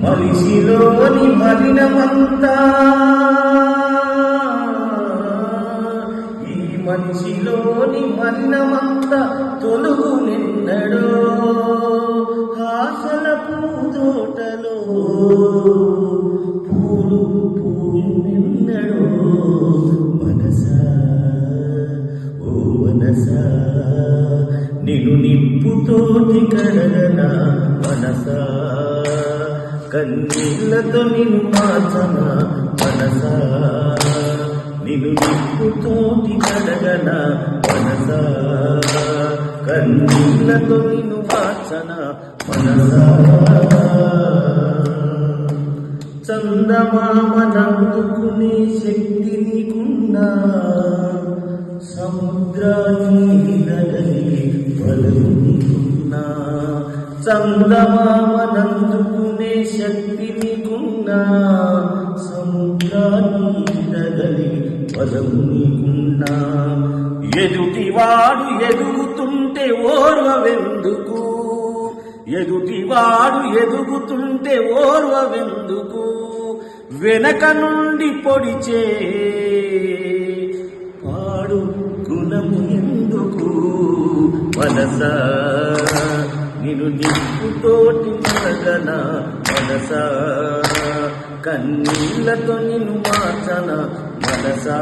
మనిషిలోని మలినమంతా ఈ మనిషిలోని మలినమంతా తొలుగు నిన్నడో ఆశల పూదోటలో పూలు పూలు నిన్నడో మనసా ఓ మనసా నిన్ను నిప్పుతోటి కడగనా మనసా కన్నీళ్లతో నిన్ను మార్చనా మనసా నిన్ను నిప్పుతోటి కడగనా మనసా కన్నీళ్లతో నిన్ను మార్చనా మనసా చందమామనందుకునే శక్తి నీకున్నా సముద్రాన్ని నగలి బలము నీకున్నా చందమామనందుకునే శక్తి నీకున్నా సముద్రాన్ని నగలి బలము నీకున్నా ఎదుటివాడు ఎదుగుతుంటే ఓర్వవెందుకు ఎదుటివాడు ఎదుగుతుంటే ఓర్వవెందుకు వెనక నుండి పొడిచే పాడు గుణము ఎందుకు మనసా నిన్ను నిప్పుతోటి మరగనా మనసా కన్నీళ్లతో నిన్ను మార్చనా మనసా